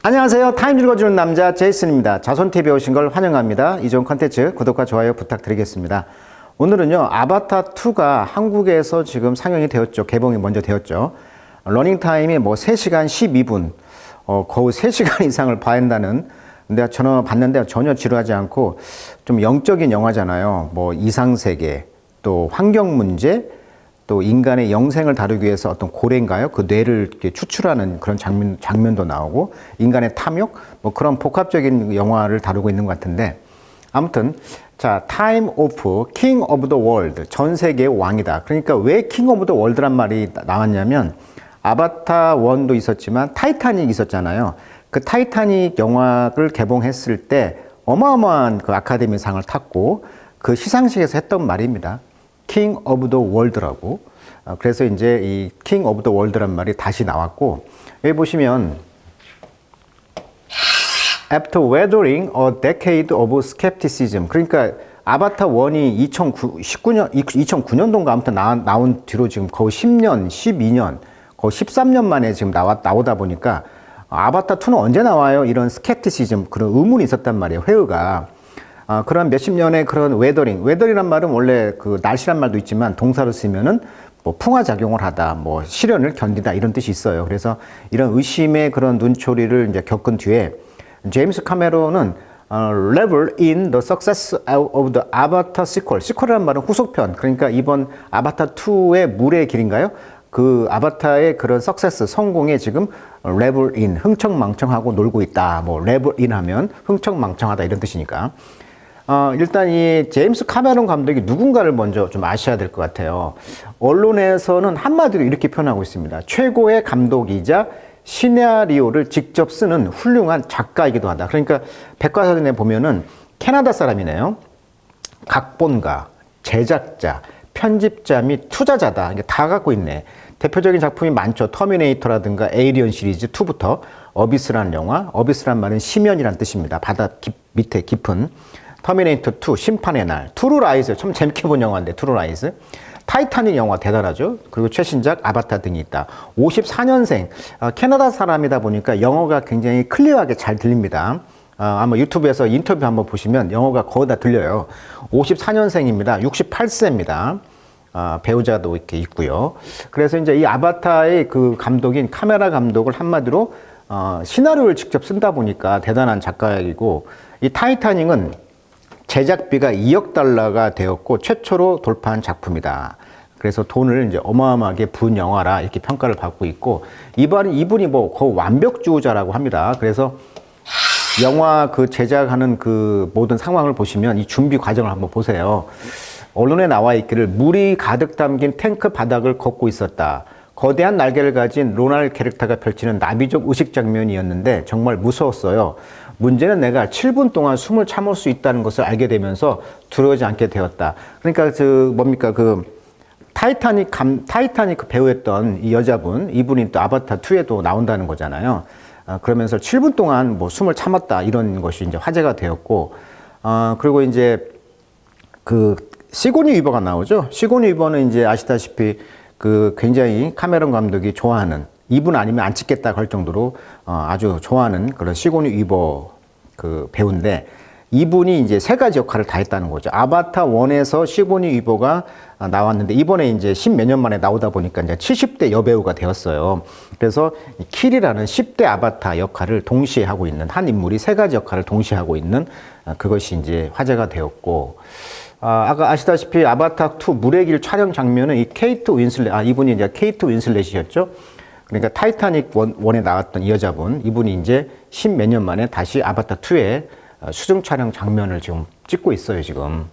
안녕하세요. 타임 읽어주는 남자 제이슨입니다. 자손TV에 오신 걸 환영합니다. 이전 컨텐츠 구독과 좋아요 부탁드리겠습니다. 오늘은요, 아바타2가 한국에서 지금 상영이 되었죠. 개봉이 먼저 되었죠. 러닝타임이 뭐 3시간 12분, 거의 3시간 이상을 봐야 한다는, 근데 저는 봤는데 전혀 지루하지 않고 좀 영적인 영화잖아요. 뭐 이상세계, 또 환경문제, 또 인간의 영생을 다루기 위해서 어떤 고래인가요? 그 뇌를 이렇게 추출하는 그런 장면도 나오고, 인간의 탐욕, 뭐 그런 복합적인 영화를 다루고 있는 것 같은데, 아무튼, 자, 타임 오프 킹 오브 더 월드, 전 세계의 왕이다. 그러니까 왜 킹 오브 더 월드란 말이 나왔냐면, 아바타 1도 있었지만 타이타닉 있었잖아요. 그 타이타닉 영화를 개봉했을 때 어마어마한 그 아카데미상을 탔고, 그 시상식에서 했던 말입니다. 킹 오브 더 월드라고. 그래서 이제 이 킹 오브 더 월드란 말이 다시 나왔고, 여기 보시면 After weathering a decade of skepticism, 그러니까 아바타 1이 2009년도인가 아무튼 나온 뒤로 지금 거의 10년, 12년, 거의 13년 만에 지금 나오다 보니까 아바타 2는 언제 나와요? 이런 스캡티시즘, 그런 의문이 있었단 말이에요. 회의가. 그런 몇십 년의 그런 웨더링이란 말은 원래 그 날씨란 말도 있지만 동사로 쓰면은 뭐 풍화작용을 하다, 뭐 시련을 견디다 이런 뜻이 있어요. 그래서 이런 의심의 그런 눈초리를 이제 겪은 뒤에 제임스 카메론은 level in the success of the Avatar sequel. sequel이란 말은 후속편. 그러니까 이번 아바타 2의 물의 길인가요? 그 아바타의 그런 석세스, 성공에 지금 level in, 흥청망청하고 놀고 있다. 뭐 level in 하면 흥청망청하다 이런 뜻이니까. 일단 이 제임스 카메론 감독이 누군가를 먼저 좀 아셔야 될 것 같아요. 언론에서는 한마디로 이렇게 표현하고 있습니다. 최고의 감독이자 시나리오를 직접 쓰는 훌륭한 작가이기도 하다. 그러니까 백과사전에 보면은 캐나다 사람이네요. 각본가, 제작자, 편집자 및 투자자다. 이게 다 갖고 있네. 대표적인 작품이 많죠. 터미네이터라든가 에이리언 시리즈 2부터 어비스라는 영화, 어비스란 말은 심연이란 뜻입니다. 바다 밑에 깊은. 터미네이터 2, 심판의 날, 트루 라이즈, 참 재밌게 본 영화인데, 트루 라이즈. 타이타닉 영화 대단하죠. 그리고 최신작 아바타 등이 있다. 54년생, 캐나다 사람이다 보니까 영어가 굉장히 클리어하게 잘 들립니다. 아마 유튜브에서 인터뷰 한번 보시면 영어가 거의 다 들려요. 54년생입니다. 68세입니다. 배우자도 이렇게 있고요. 그래서 이제 이 아바타의 그 감독인 카메라 감독을 한마디로 시나리오를 직접 쓴다 보니까 대단한 작가이고, 이 타이타닉은 제작비가 2억 달러가 되었고 최초로 돌파한 작품이다. 그래서 돈을 이제 어마어마하게 분 영화라 이렇게 평가를 받고 있고, 이분이 뭐 거의 완벽주의자라고 합니다. 그래서 영화 그 제작하는 그 모든 상황을 보시면 이 준비 과정을 한번 보세요. 언론에 나와 있기를 물이 가득 담긴 탱크 바닥을 걷고 있었다. 거대한 날개를 가진 로날 캐릭터가 펼치는 나비족 의식 장면이었는데 정말 무서웠어요. 문제는 내가 7분 동안 숨을 참을 수 있다는 것을 알게 되면서 두려워하지 않게 되었다. 그러니까 타이타닉 그 배우였던 이 여자분, 이분이 또 아바타 2에도 나온다는 거잖아요. 그러면서 7분 동안 뭐 숨을 참았다 이런 것이 이제 화제가 되었고, 그리고 이제 그 시고니 위버가 나오죠. 시고니 위버는 이제 아시다시피 그 굉장히 카메론 감독이 좋아하는, 이분 아니면 안 찍겠다 할 정도로 아주 좋아하는 그런 시고니 위버 그 배우인데, 이분이 이제 3가지 역할을 다 했다는 거죠. 아바타 1에서 시고니 위버가 나왔는데 이번에 이제 10몇 년 만에 나오다 보니까 이제 70대 여배우가 되었어요. 그래서 킬이라는 10대 아바타 역할을 동시에 하고 있는 한 인물이 3가지 역할을 동시에 하고 있는 그것이 이제 화제가 되었고, 아까 아시다시피 아바타 2 물의 길 촬영 장면은 이 케이트 윈슬렛, 이분이 이제 케이트 윈슬렛이었죠. 그러니까 타이타닉 1에 나왔던 이 여자분, 이분이 이제 10몇 년 만에 다시 아바타 2의 수중 촬영 장면을 지금 찍고 있어요, 지금.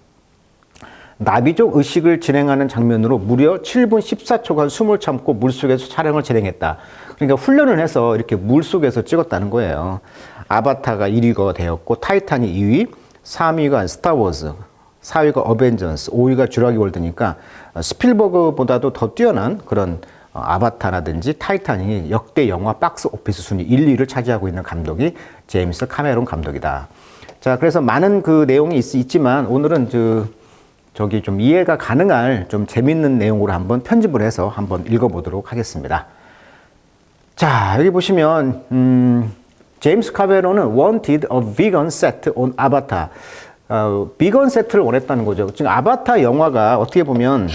나비족 의식을 진행하는 장면으로 무려 7분 14초간 숨을 참고 물속에서 촬영을 진행했다. 그러니까 훈련을 해서 이렇게 물속에서 찍었다는 거예요. 아바타가 1위가 되었고, 타이타닉 2위, 3위가 스타워즈, 4위가 어벤져스, 5위가 주라기 월드니까 스필버그보다도 더 뛰어난 그런 아바타라든지 타이타닉이 역대 영화 박스 오피스 순위 1, 2위를 차지하고 있는 감독이 제임스 카메론 감독이다. 자, 그래서 많은 그 내용이 있지만 오늘은 저기 좀 이해가 가능할 좀 재밌는 내용으로 한번 편집을 해서 한번 읽어보도록 하겠습니다. 자, 여기 보시면 제임스 카메론은 wanted a vegan set on Avatar. 비건 세트를 원했다는 거죠. 지금 아바타 영화가 어떻게 보면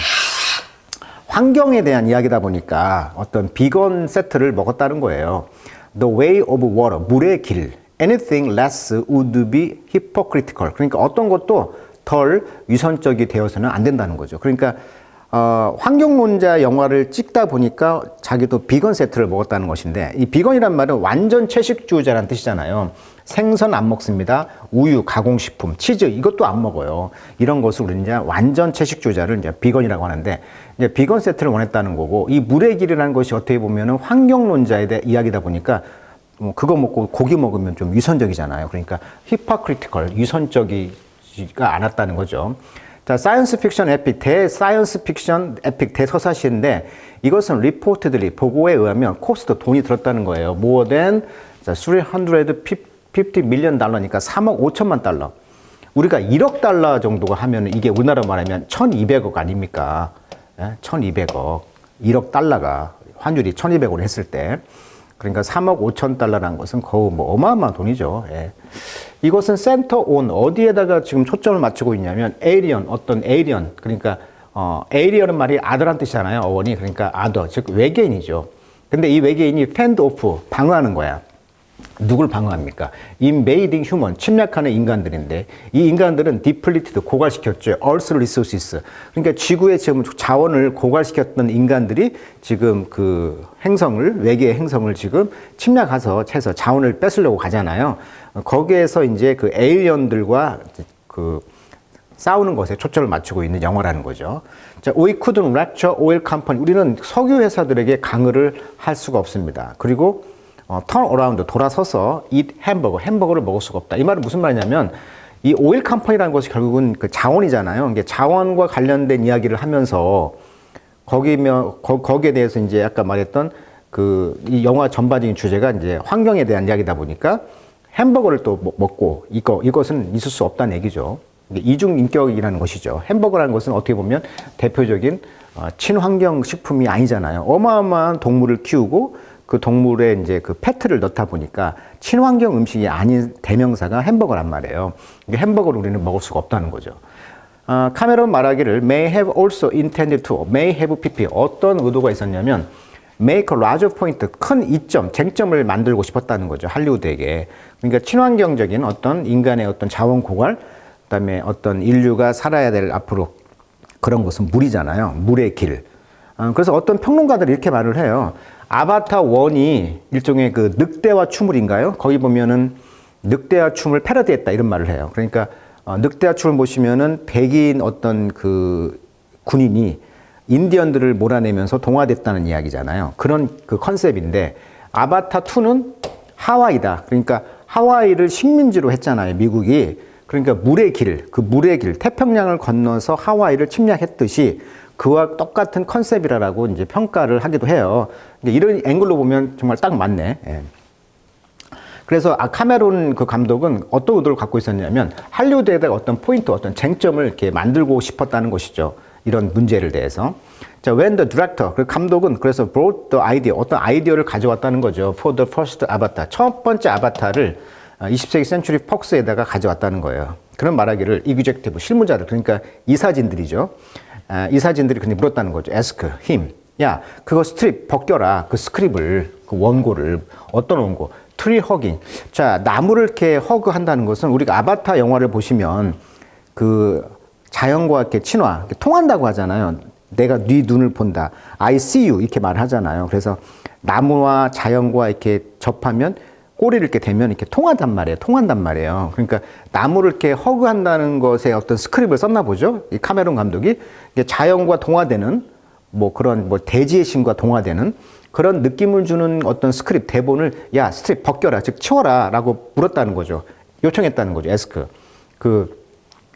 환경에 대한 이야기다 보니까 어떤 비건 세트를 먹었다는 거예요. The way of water, 물의 길. Anything less would be hypocritical. 그러니까 어떤 것도 덜 위선적이 되어서는 안 된다는 거죠. 그러니까 환경론자 영화를 찍다 보니까 자기도 비건 세트를 먹었다는 것인데, 이 비건이란 말은 완전 채식주의자라는 뜻이잖아요. 생선 안 먹습니다. 우유, 가공식품, 치즈 이것도 안 먹어요. 이런 것을 우리는 이제 완전 채식주의자를 이제 비건이라고 하는데, 이제 비건 세트를 원했다는 거고, 이 물의 길이라는 것이 어떻게 보면은 환경론자에 대한 이야기다 보니까 그거 먹고 고기 먹으면 좀 위선적이잖아요. 그러니까 히포크리티컬, 위선적이지가 않았다는 거죠. 자, 사이언스 픽션 에픽, 대사이언스 픽션 에픽 대서사시인데, 이것은 리포트들이 보고에 의하면 코스트 돈이 들었다는 거예요. more than 350 밀리언 달러니까 3억 5천만 달러. 우리가 1억 달러 정도가 하면 이게 우리나라 말하면 1200억 아닙니까? 1200억. 1억 달러가 환율이 1200으로 했을 때. 그러니까 3억 5천 달러라는 것은 거의 뭐 어마어마한 돈이죠. 예. 이것은 센터 온 어디에다가 지금 초점을 맞추고 있냐면 에이리언, 어떤 에이리언. 그러니까 에이리언은 말이 아들한 뜻이잖아요. 어원이. 그러니까 아더, 즉 외계인이죠. 근데 이 외계인이 fend off, 방어하는 거야. 누굴 방어합니까? invading human, 침략하는 인간들인데, 이 인간들은 depleted, 고갈시켰죠. earth resources. 그러니까 지구의 지금 자원을 고갈시켰던 인간들이 지금 그 행성을, 외계의 행성을 지금 침략해서 채서 자원을 뺏으려고 가잖아요. 거기에서 이제 그 에일리언들과 그 싸우는 것에 초점을 맞추고 있는 영화라는 거죠. 자, we couldn't lecture oil company. 우리는 석유 회사들에게 강의를 할 수가 없습니다. 그리고 turn around, 돌아서서 eat 햄버거, 햄버거를 먹을 수가 없다. 이 말은 무슨 말이냐면, 이 오일 컴퍼니라는 것이 결국은 그 자원이잖아요. 이게 자원과 관련된 이야기를 하면서 거기에 대해서 이제 아까 말했던 이 영화 전반적인 주제가 이제 환경에 대한 이야기다 보니까 햄버거를 또 먹고 이것은 있을 수 없다는 얘기죠. 이중 인격이라는 것이죠. 햄버거라는 것은 어떻게 보면 대표적인 친환경 식품이 아니잖아요. 어마어마한 동물을 키우고 그 동물에 이제 그 패트를 넣다 보니까 친환경 음식이 아닌 대명사가 햄버거란 말이에요. 햄버거를 우리는 먹을 수가 없다는 거죠. 카메론 말하기를 may have also intended to, may have pp. 어떤 의도가 있었냐면 make a larger point, 큰 이점, 쟁점을 만들고 싶었다는 거죠. 할리우드에게. 그러니까 친환경적인 어떤 인간의 어떤 자원 고갈, 그다음에 어떤 인류가 살아야 될 앞으로 그런 것은 물이잖아요. 물의 길. 그래서 어떤 평론가들이 이렇게 말을 해요. 아바타 1이 일종의 그 늑대와 춤을인가요? 거기 보면은 늑대와 춤을 패러디했다 이런 말을 해요. 그러니까 늑대와 춤을 보시면은 백인 어떤 그 군인이 인디언들을 몰아내면서 동화됐다는 이야기잖아요. 그런 그 컨셉인데, 아바타 2는 하와이다. 그러니까 하와이를 식민지로 했잖아요, 미국이. 그러니까 물의 길, 그 물의 길, 태평양을 건너서 하와이를 침략했듯이 그와 똑같은 컨셉이라고 이제 평가를 하기도 해요. 이런 앵글로 보면 정말 딱 맞네. 예. 그래서 카메론 그 감독은 어떤 의도를 갖고 있었냐면 할리우드에다가 어떤 포인트, 어떤 쟁점을 이렇게 만들고 싶었다는 것이죠. 이런 문제를 대해서. 자, when the director, 그 감독은 그래서 brought the idea, 어떤 아이디어를 가져왔다는 거죠. for the first avatar, 첫 번째 아바타를 20세기 센츄리 폭스에다가 가져왔다는 거예요. 그런 말하기를 executive, 실무자들, 그러니까 이사진들이죠. 이사진들이 근데 물었다는 거죠. ask him. 야, 그거 스트립 벗겨라. 그 스크립을, 그 원고를. 어떤 원고? 트리 허깅. 자, 나무를 이렇게 허그한다는 것은 우리가 아바타 영화를 보시면 그 자연과 이렇게 친화, 이렇게 통한다고 하잖아요. 내가 네 눈을 본다. I see you. 이렇게 말을 하잖아요. 그래서 나무와 자연과 이렇게 접하면 꼬리를 이렇게 대면 이렇게 통한단 말이에요. 그러니까 나무를 이렇게 허그한다는 것에 어떤 스크립을 썼나 보죠. 이 카메론 감독이 자연과 동화되는 뭐 그런 뭐 대지의 신과 동화되는 그런 느낌을 주는 어떤 스크립 대본을 야 스트립 벗겨라, 즉 치워라라고 물었다는 거죠. 요청했다는 거죠. 에스크 그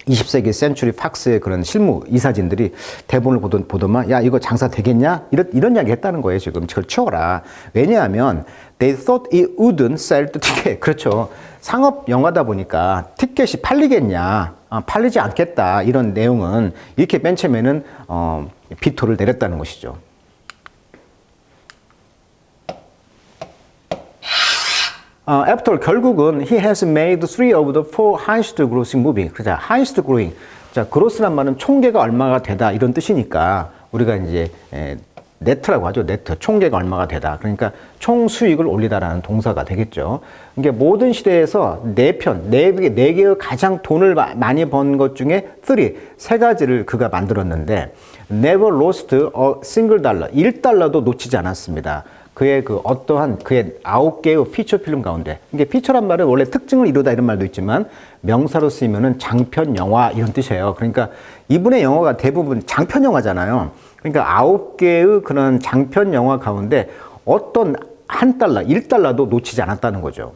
20세기 센츄리 팍스의 그런 실무 이사진들이 대본을 보더만 야 이거 장사 되겠냐? 이런 이야기 했다는 거예요. 지금 그걸 치워라. 왜냐하면 they thought it wouldn't sell the ticket. 그렇죠. 상업 영화다 보니까 티켓이 팔리겠냐? 팔리지 않겠다. 이런 내용은 이렇게 맨 처음에는 비토를 내렸다는 것이죠. After 결국은 he has made three of the four highest grossing movie. 그자 highest growing. 자, gross란 말은 총계가 얼마가 되다 이런 뜻이니까 우리가 이제 네트라고 하죠. 네트. 총계가 얼마가 되다. 그러니까 총 수익을 올리다라는 동사가 되겠죠. 이게 모든 시대에서 네 개의 가장 돈을 많이 번 것 중에 세 가지를 그가 만들었는데 never lost a single dollar. 1달러도 놓치지 않았습니다. 그의 그 어떠한 그의 9개의 피처 필름 가운데 이게 피처란 말은 원래 특징을 이루다 이런 말도 있지만 명사로 쓰이면은 장편 영화 이런 뜻이에요. 그러니까 이분의 영화가 대부분 장편 영화잖아요. 그러니까 9개의 그런 장편 영화 가운데 어떤 한 달러, 1달러도 놓치지 않았다는 거죠.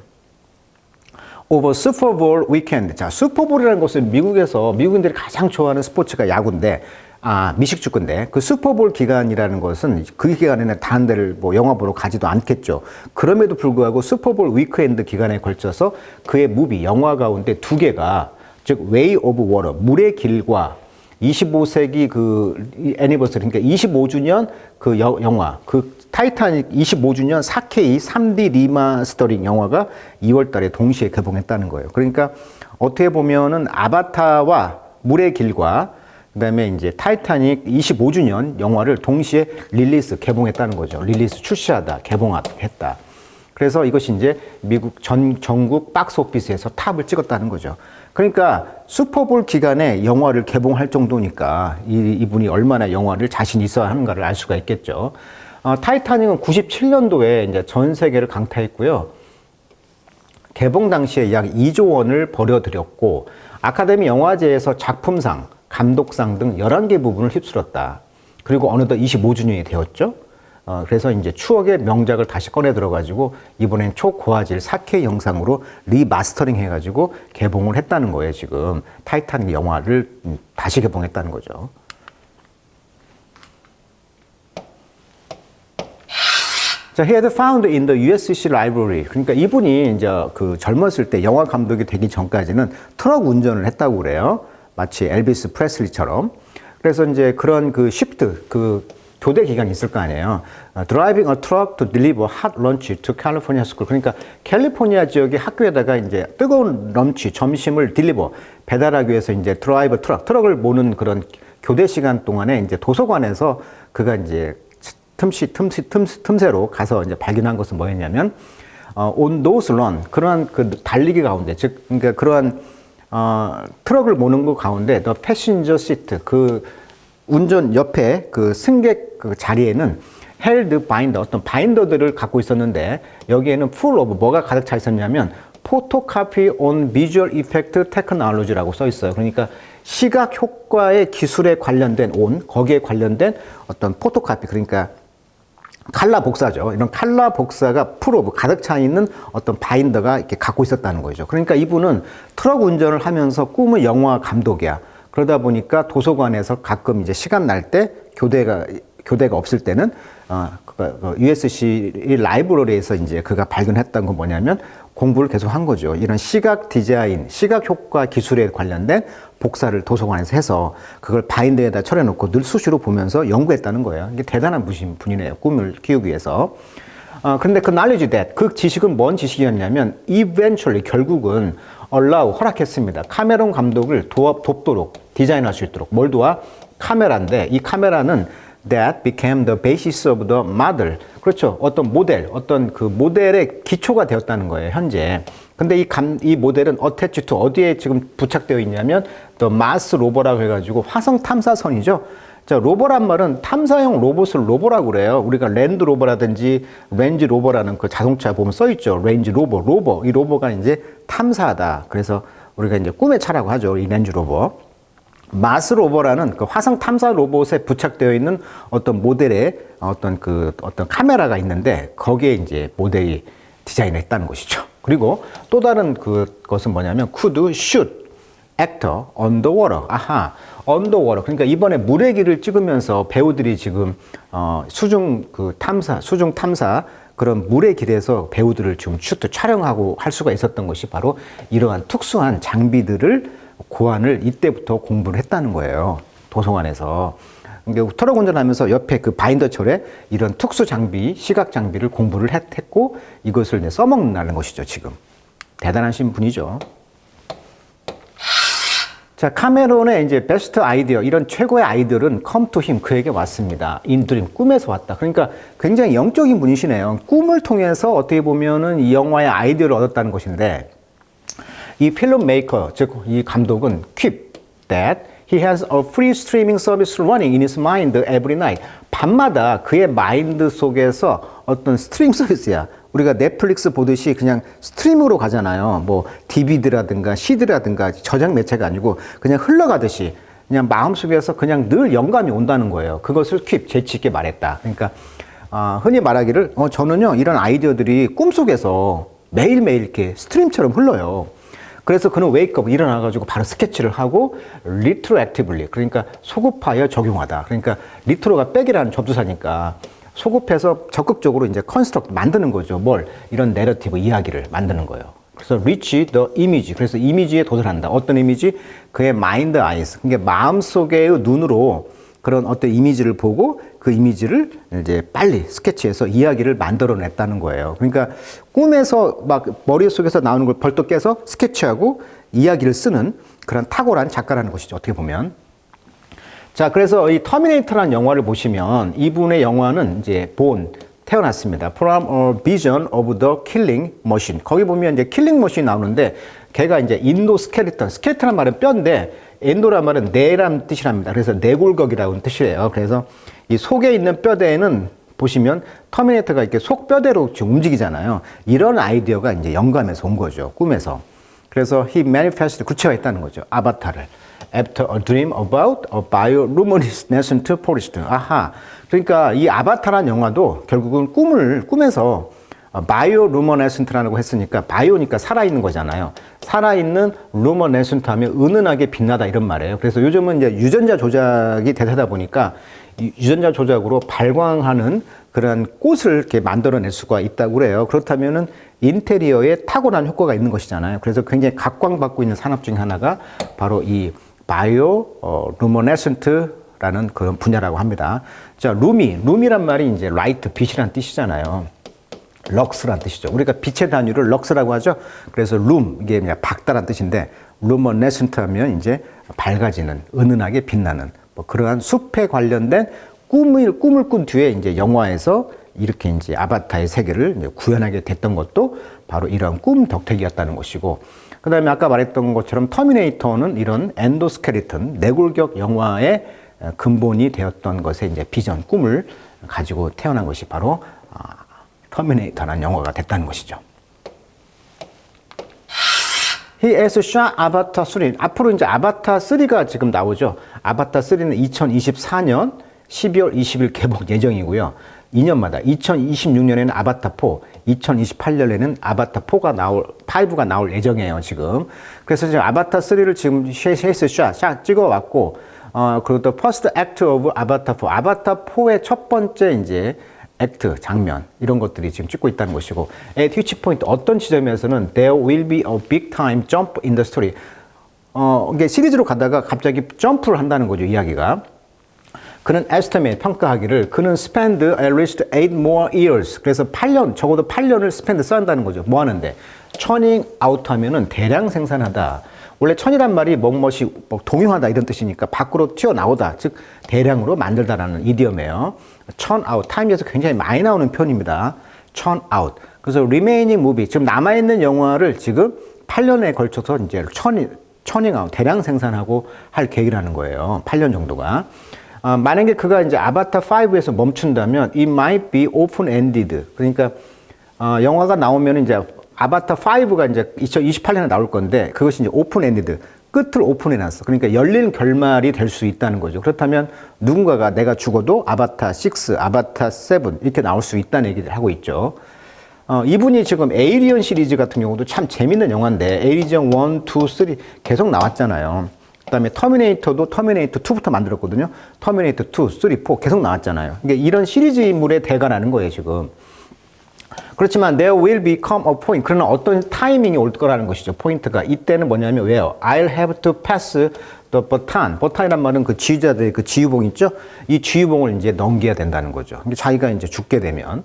Over Super Bowl weekend. 자, 슈퍼볼이라는 것은 미국에서 미국인들이 가장 좋아하는 스포츠가 야구인데 미식축구인데 그 슈퍼볼 기간이라는 것은 그 기간에는 다른 데를 뭐 영화 보러 가지도 않겠죠. 그럼에도 불구하고 슈퍼볼 위크엔드 기간에 걸쳐서 그의 무비 영화 가운데 두 개가 즉 Way of Water 물의 길과 25세기 그 애니버서리 그러니까 25주년 그 영화 그 타이타닉 25주년 4K 3D 리마스터링 영화가 2월 달에 동시에 개봉했다는 거예요. 그러니까 어떻게 보면은 아바타와 물의 길과 그다음에 이제 타이타닉 25주년 영화를 동시에 개봉했다는 거죠. 출시하다, 개봉했다. 그래서 이것이 이제 미국 전국 박스 오피스에서 탑을 찍었다는 거죠. 그러니까 슈퍼볼 기간에 영화를 개봉할 정도니까 이분이 얼마나 영화를 자신 있어야 하는가를 알 수가 있겠죠. 타이타닉은 97년도에 이제 전 세계를 강타했고요. 개봉 당시에 약 2조 원을 벌여들였고 아카데미 영화제에서 작품상, 감독상 등 11개 부분을 휩쓸었다. 그리고 어느덧 25주년이 되었죠. 그래서 이제 추억의 명작을 다시 꺼내 들어가지고 이번엔 초고화질 4K 영상으로 리마스터링 해가지고 개봉을 했다는 거예요. 지금 타이타닉 영화를 다시 개봉했다는 거죠. 자, he had found in the USC library. 그러니까 이분이 이제 그 젊었을 때 영화 감독이 되기 전까지는 트럭 운전을 했다고 그래요. 마치 엘비스 프레슬리처럼. 그래서 이제 그런 그 쉬프트, 그 교대 기간이 있을 거 아니에요. Driving a truck to deliver hot lunch to California school. 그러니까 캘리포니아 지역의 학교에다가 이제 뜨거운 런치, 점심을 배달하기 위해서 이제 트럭을 모는 그런 교대 시간 동안에 이제 도서관에서 그가 이제 틈새로 가서 이제 발견한 것은 뭐였냐면, on those run, 그러한 그 달리기 가운데, 즉, 그러니까 그러한, 트럭을 모는 것 가운데, the passenger seat, 그 운전 옆에 그 승객 그 자리에는 held binder, 어떤 바인더들을 갖고 있었는데, 여기에는 full of 뭐가 가득 차 있었냐면, photocopy on visual effect technology라고 써 있어요. 그러니까 시각 효과의 기술에 관련된 거기에 관련된 어떤 포토카피, 그러니까 칼라 복사죠. 이런 칼라 복사가 풀오브 가득 차 있는 어떤 바인더가 이렇게 갖고 있었다는 거죠. 그러니까 이분은 트럭 운전을 하면서 꿈은 영화 감독이야. 그러다 보니까 도서관에서 가끔 이제 시간 날 때 교대가 없을 때는 USC 라이브러리에서 이제 그가 발견했던 건 뭐냐면 공부를 계속 한 거죠. 이런 시각 디자인, 시각 효과 기술에 관련된 복사를 도서관에서 해서 그걸 바인더에다 처려놓고 늘 수시로 보면서 연구했다는 거예요. 이게 대단한 분이네요. 꿈을 키우기 위해서. 근데 그 knowledge that, 그 지식은 뭔 지식이었냐면 eventually 결국은 허락했습니다. 카메론 감독을 돕도록, 디자인할 수 있도록. 뭘 도와? 카메라인데 이 카메라는 that became the basis of the model. 그렇죠. 어떤 그 모델의 기초가 되었다는 거예요, 현재. 근데 이 모델은 attached to 어디에 지금 부착되어 있냐면 the Mars rover라고 해가지고 화성 탐사선이죠. 자, 로버란 말은 탐사용 로봇을 로버라고 그래요. 우리가 랜드 로버라든지 렌지 로버라는 그 자동차 보면 써있죠. 렌지 로버. 이 로버가 이제 탐사하다. 그래서 우리가 이제 꿈의 차라고 하죠. 이 렌지 로버. 마스 로버라는 그 화성 탐사 로봇에 부착되어 있는 어떤 모델의 어떤 카메라가 있는데 거기에 이제 모델이 디자인을 했다는 것이죠. 그리고 또 다른 그것은 뭐냐면 could shoot actor on the water. underwater. 그러니까 이번에 물의 길을 찍으면서 배우들이 지금 수중 탐사 그런 물의 길에서 배우들을 지금 촬영하고 할 수가 있었던 것이 바로 이러한 특수한 장비들을 고안을 이때부터 공부를 했다는 거예요. 도서관에서. 그러니까 트럭 운전하면서 옆에 그 바인더철에 이런 특수 장비, 시각 장비를 공부를 했고 이것을 이제 써먹는다는 것이죠, 지금. 대단하신 분이죠. 자, 카메론의 이제 베스트 아이디어, 이런 최고의 아이디어는 come to him, 그에게 왔습니다. in dream, 꿈에서 왔다. 그러니까 굉장히 영적인 분이시네요. 꿈을 통해서 어떻게 보면은 이 영화의 아이디어를 얻었다는 것인데, 이 필름 메이커, 즉, 이 감독은 keep that he has a free streaming service running in his mind every night. 밤마다 그의 마인드 속에서 어떤 스트리밍 서비스야. 우리가 넷플릭스 보듯이 그냥 스트리밍으로 가잖아요. 뭐 DVD라든가 CD라든가 저장 매체가 아니고 그냥 흘러가듯이 그냥 마음속에서 그냥 늘 영감이 온다는 거예요. 그것을 킵, 재치 있게 말했다. 그러니까 흔히 말하기를 저는요 이런 아이디어들이 꿈속에서 매일매일 이렇게 스트림처럼 흘러요. 그래서 그는 웨이크업 일어나가지고 바로 스케치를 하고 retroactively, 그러니까 소급하여 적용하다. 그러니까 리트로가 백이라는 접두사니까 소급해서 적극적으로 이제 컨스트럭트 만드는 거죠. 뭘? 이런 내러티브 이야기를 만드는 거예요. 그래서 reach the image. 그래서 이미지에 도달한다. 어떤 이미지? 그의 mind eyes. 그러니까 마음속의 눈으로 그런 어떤 이미지를 보고 그 이미지를 이제 빨리 스케치해서 이야기를 만들어냈다는 거예요. 그러니까 꿈에서 막 머릿속에서 나오는 걸 벌떡 깨서 스케치하고 이야기를 쓰는 그런 탁월한 작가라는 것이죠. 어떻게 보면. 자, 그래서 이 터미네이터라는 영화를 보시면 이분의 영화는 이제 태어났습니다. From a Vision of the Killing Machine. 거기 보면 이제 킬링 머신 나오는데 걔가 이제 인도 스켈레톤이란 말은 뼈인데 인도란 말은 뇌란 뜻이랍니다. 그래서 뇌골격이라는 뜻이에요. 그래서 이 속에 있는 뼈대에는 보시면 터미네이터가 이렇게 속뼈대로 움직이잖아요. 이런 아이디어가 이제 영감에서 온 거죠. 꿈에서. 그래서 he manifested, 구체화했다는 거죠. 아바타를. After a dream about a bioluminescent forest. 아하. 그러니까 이 아바타라는 영화도 결국은 꿈에서 바이오루머네센트라고 했으니까 바이오니까 살아있는 거잖아요. 살아있는 루머네센트 하면 은은하게 빛나다 이런 말이에요. 그래서 요즘은 이제 유전자 조작이 대세다 보니까 유전자 조작으로 발광하는 그런 꽃을 이렇게 만들어낼 수가 있다고 그래요. 그렇다면은 인테리어에 탁월한 효과가 있는 것이잖아요. 그래서 굉장히 각광받고 있는 산업 중에 하나가 바로 이 루머네센트라는 그런 분야라고 합니다. 자, 루미란 말이 이제 라이트, 빛이란 뜻이잖아요. 럭스란 뜻이죠. 우리가 빛의 단위를 럭스라고 하죠. 그래서 이게 그냥 밝다란 뜻인데, 루머네센트 하면 이제 밝아지는, 은은하게 빛나는, 뭐 그러한 숲에 관련된 꿈을 꾼 뒤에 이제 영화에서 이렇게 이제 아바타의 세계를 이제 구현하게 됐던 것도 바로 이런 꿈 덕택이었다는 것이고, 그 다음에 아까 말했던 것처럼 터미네이터는 이런 엔도스켈레톤, 내골격 영화의 근본이 되었던 것에 이제 비전, 꿈을 가지고 태어난 것이 바로 터미네이터라는 영화가 됐다는 것이죠. He has shot Avatar 3. 앞으로 이제 아바타 3가 지금 나오죠. 아바타 3는 2024년 12월 20일 개봉 예정이고요. 2년마다 2026년에는 아바타 4, 2028년에는 아바타 5가 나올 예정이에요, 지금. 그래서 지금 아바타 3를 지금 샷 찍어왔고, 그리고 또 퍼스트 액트 오브 아바타 4. 아바타 4의 첫 번째 이제 액트, 장면, 이런 것들이 지금 찍고 있다는 것이고, at which point, 어떤 지점에서는 there will be a big time jump in the story. 이게 시리즈로 가다가 갑자기 점프를 한다는 거죠, 이야기가. 그는 estimate, 평가하기를, 그는 spend at least 8 more years. 그래서 8년, 적어도 8년을 spend 써한다는 거죠. 뭐 하는데? churning out 하면은 대량 생산하다. 원래 천이란 말이 뭐뭇이 동요하다 이런 뜻이니까 밖으로 튀어나오다. 즉, 대량으로 만들다라는 이디엄이에요. churn out, 타임에서 굉장히 많이 나오는 표현입니다. churn out. 그래서 remaining movie, 지금 남아있는 영화를 지금 8년에 걸쳐서 이제 churning out, 대량 생산하고 할 계획이라는 거예요. 8년 정도가. 만약에 그가 이제 아바타 5에서 멈춘다면 it might be open-ended. 그러니까 영화가 나오면 이제 아바타 5가 이제 2028년에 나올 건데 그것이 이제 오픈엔디드, 끝을 오픈해놨어. 그러니까 열린 결말이 될 수 있다는 거죠. 그렇다면 누군가가 내가 죽어도 아바타 6, 아바타 7 이렇게 나올 수 있다는 얘기를 하고 있죠. 이분이 지금 에이리언 시리즈 같은 경우도 참 재밌는 영화인데 에이리언 1, 2, 3 계속 나왔잖아요. 그 다음에 터미네이터도 터미네이터 2부터 만들었거든요. 터미네이터 2, 3, 4 계속 나왔잖아요. 그러니까 이런 시리즈 인물의 대가라는 거예요, 지금. 그렇지만 there will become a point. 그러나 어떤 타이밍이 올 거라는 것이죠. 포인트가. 이때는 뭐냐면 왜요? I'll have to pass the baton. baton이란 말은 그 지휘자들의 그 지휘봉 있죠? 이 지휘봉을 이제 넘겨야 된다는 거죠. 자기가 이제 죽게 되면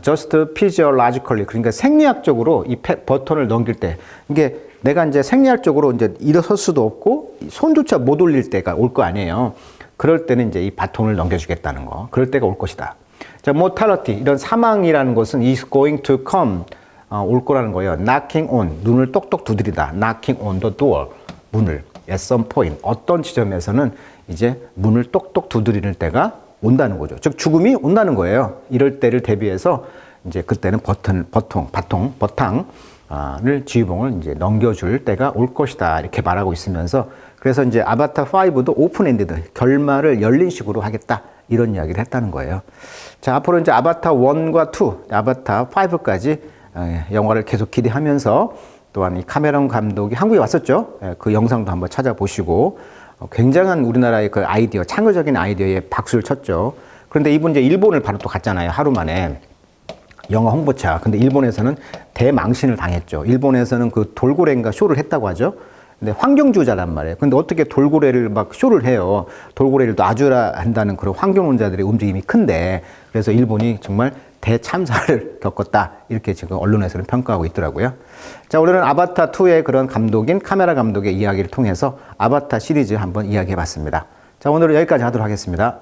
just physiologically 그러니까 생리학적으로 이 버튼을 넘길 때 이게 내가 이제 생리학적으로 이제 일어설 수도 없고 손조차 못 올릴 때가 올 거 아니에요. 그럴 때는 이제 이 바톤을 넘겨주겠다는 거. 그럴 때가 올 것이다. 자, mortality 이런 사망이라는 것은 is going to come 올 거라는 거예요. knocking on 눈을 똑똑 두드리다. knocking on the door 문을 at some point 어떤 지점에서는 이제 문을 똑똑 두드리는 때가 온다는 거죠. 즉 죽음이 온다는 거예요. 이럴 때를 대비해서 이제 그때는 버탕을 지휘봉을 이제 넘겨줄 때가 올 것이다 이렇게 말하고 있으면서 그래서 이제 아바타 5도 오픈 엔디드 결말을 열린 식으로 하겠다 이런 이야기를 했다는 거예요. 자 앞으로 이제 아바타 1과 2, 아바타 5까지 영화를 계속 기대하면서 또한 이 카메론 감독이 한국에 왔었죠. 그 영상도 한번 찾아보시고 굉장한 우리나라의 그 아이디어, 창의적인 아이디어에 박수를 쳤죠. 그런데 이분 이제 일본을 바로 또 갔잖아요. 하루 만에. 영화 홍보차. 근데 일본에서는 대망신을 당했죠. 일본에서는 그 돌고래인가 쇼를 했다고 하죠. 근데 환경주의자란 말이에요. 근데 어떻게 돌고래를 막 쇼를 해요. 돌고래를 놔주라 한다는 그런 환경론자들의 움직임이 큰데 그래서 일본이 정말 대참사를 겪었다. 이렇게 지금 언론에서는 평가하고 있더라고요. 자, 오늘은 아바타 2의 그런 감독인 카메라 감독의 이야기를 통해서 아바타 시리즈 한번 이야기해 봤습니다. 자, 오늘은 여기까지 하도록 하겠습니다.